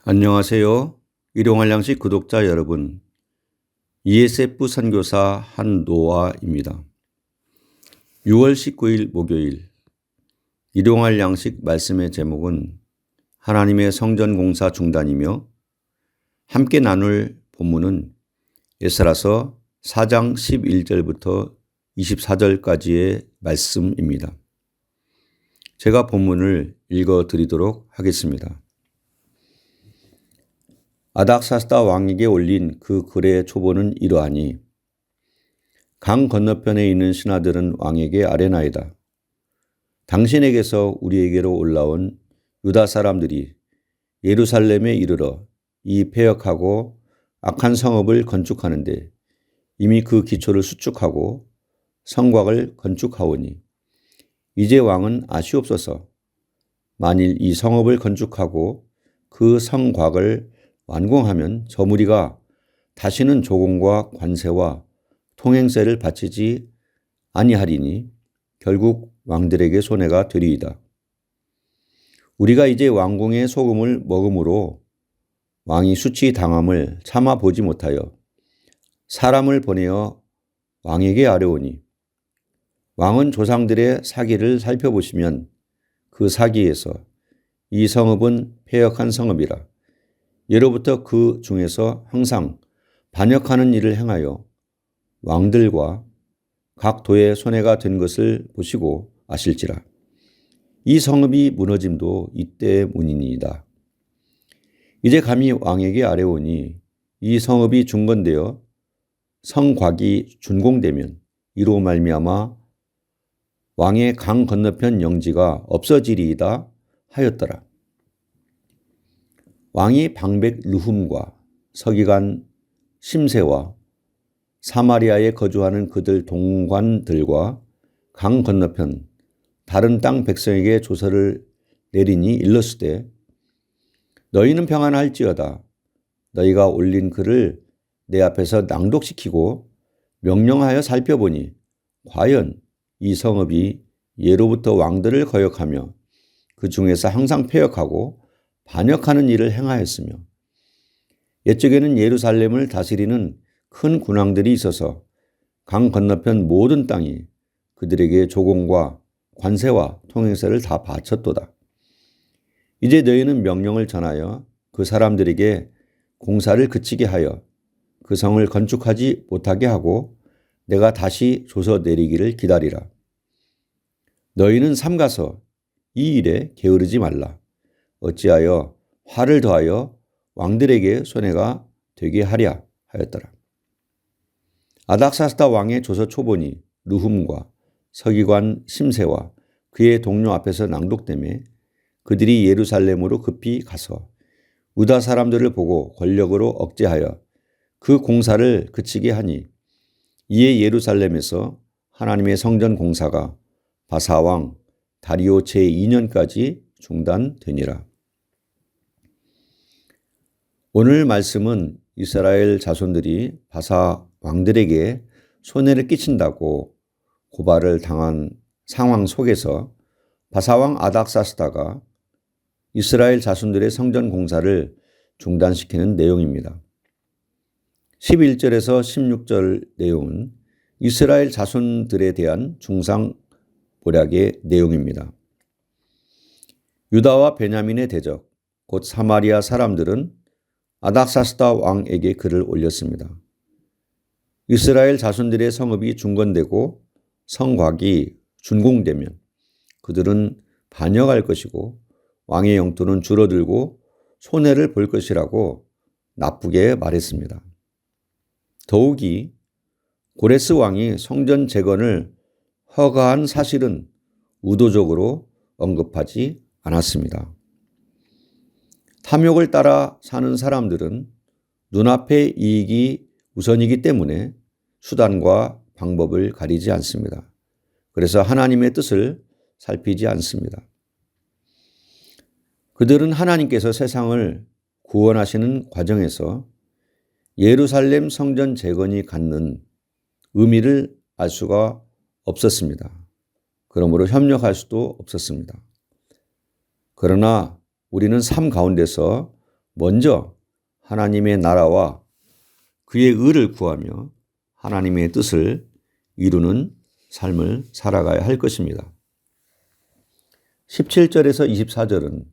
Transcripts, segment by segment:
안녕하세요. 일용할 양식 구독자 여러분. ESF 선교사 한노아입니다. 6월 19일 목요일 일용할 양식 말씀의 제목은 하나님의 성전 공사 중단이며 함께 나눌 본문은 에스라서 4장 11절부터 24절까지의 말씀입니다. 제가 본문을 읽어 드리도록 하겠습니다. 아닥사스다 왕에게 올린 그 글의 초본은 이러하니 강 건너편에 있는 신하들은 왕에게 아뢰나이다. 당신에게서 우리에게로 올라온 유다 사람들이 예루살렘에 이르러 이 패역하고 악한 성읍을 건축하는데 이미 그 기초를 수축하고 성곽을 건축하오니 이제 왕은 아시옵소서. 만일 이 성읍을 건축하고 그 성곽을 완공하면 저 무리가 다시는 조공과 관세와 통행세를 바치지 아니하리니 결국 왕들에게 손해가 되리이다. 우리가 이제 왕궁의 소금을 먹음으로 왕이 수치당함을 참아보지 못하여 사람을 보내어 왕에게 아뢰오니 왕은 조상들의 사기를 살펴보시면 그 사기에서 이 성읍은 패역한 성읍이라 예로부터 그 중에서 항상 반역하는 일을 행하여 왕들과 각 도에 손해가 된 것을 보시고 아실지라. 이 성읍이 무너짐도 이때문이니이다. 이제 감히 왕에게 아뢰오니 이 성읍이 중건되어 성곽이 준공되면 이로 말미암아 왕의 강 건너편 영지가 없어지리이다 하였더라. 왕이 방백 르훔과 서기관 심세와 사마리아에 거주하는 그들 동관들과 강 건너편 다른 땅 백성에게 조서를 내리니 일렀으되 너희는 평안할지어다. 너희가 올린 글을 내 앞에서 낭독시키고 명령하여 살펴보니 과연 이 성읍이 예로부터 왕들을 거역하며 그 중에서 항상 패역하고 반역하는 일을 행하였으며 옛적에는 예루살렘을 다스리는 큰 군왕들이 있어서 강 건너편 모든 땅이 그들에게 조공과 관세와 통행세를 다 바쳤도다. 이제 너희는 명령을 전하여 그 사람들에게 공사를 그치게 하여 그 성을 건축하지 못하게 하고 내가 다시 조서 내리기를 기다리라. 너희는 삼가서 이 일에 게으르지 말라. 어찌하여 화를 더하여 왕들에게 손해가 되게 하랴 하였더라. 아닥사스다 왕의 조서 초본이 르훔과 서기관 심세와 그의 동료 앞에서 낭독되매 그들이 예루살렘으로 급히 가서 유다 사람들을 보고 권력으로 억제하여 그 공사를 그치게 하니 이에 예루살렘에서 하나님의 성전 공사가 바사왕 다리오 제2년까지 중단되니라. 오늘 말씀은 이스라엘 자손들이 바사 왕들에게 손해를 끼친다고 고발을 당한 상황 속에서 바사왕 아닥사스다가 이스라엘 자손들의 성전 공사를 중단시키는 내용입니다. 11절에서 16절 내용은 이스라엘 자손들에 대한 중상보략의 내용입니다. 유다와 베냐민의 대적, 곧 사마리아 사람들은 아닥사스다 왕에게 글을 올렸습니다. 이스라엘 자손들의 성읍이 중건되고 성곽이 준공되면 그들은 반역할 것이고 왕의 영토는 줄어들고 손해를 볼 것이라고 나쁘게 말했습니다. 더욱이 고레스 왕이 성전 재건을 허가한 사실은 의도적으로 언급하지 않았습니다. 탐욕을 따라 사는 사람들은 눈앞의 이익이 우선이기 때문에 수단과 방법을 가리지 않습니다. 그래서 하나님의 뜻을 살피지 않습니다. 그들은 하나님께서 세상을 구원하시는 과정에서 예루살렘 성전 재건이 갖는 의미를 알 수가 없었습니다. 그러므로 협력할 수도 없었습니다. 그러나 우리는 삶 가운데서 먼저 하나님의 나라와 그의 의를 구하며 하나님의 뜻을 이루는 삶을 살아가야 할 것입니다. 17절에서 24절은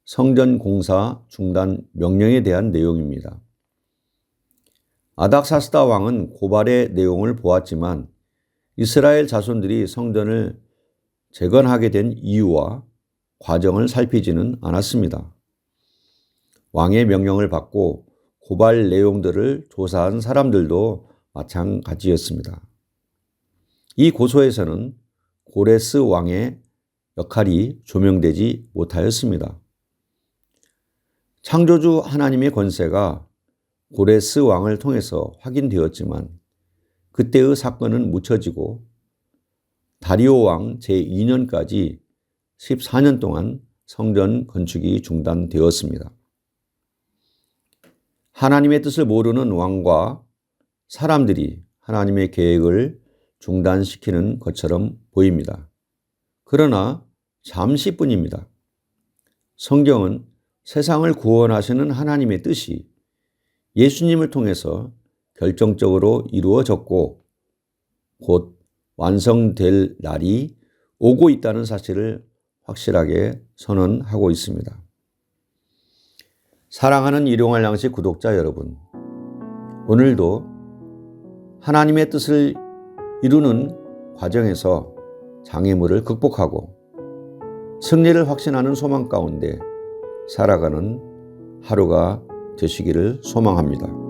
성전 공사 중단 명령에 대한 내용입니다. 아닥사스다 왕은 고발의 내용을 보았지만 이스라엘 자손들이 성전을 재건하게 된 이유와 과정을 살피지는 않았습니다. 왕의 명령을 받고 고발 내용들을 조사한 사람들도 마찬가지였습니다. 이 고소에서는 고레스 왕의 역할이 조명되지 못하였습니다. 창조주 하나님의 권세가 고레스 왕을 통해서 확인되었지만 그때의 사건은 묻혀지고 다리오 왕 제2년까지 14년 동안 성전 건축이 중단되었습니다. 하나님의 뜻을 모르는 왕과 사람들이 하나님의 계획을 중단시키는 것처럼 보입니다. 그러나 잠시뿐입니다. 성경은 세상을 구원하시는 하나님의 뜻이 예수님을 통해서 결정적으로 이루어졌고 곧 완성될 날이 오고 있다는 사실을 확실하게 선언하고 있습니다. 사랑하는 일용할 양식 구독자 여러분, 오늘도 하나님의 뜻을 이루는 과정에서 장애물을 극복하고 승리를 확신하는 소망 가운데 살아가는 하루가 되시기를 소망합니다.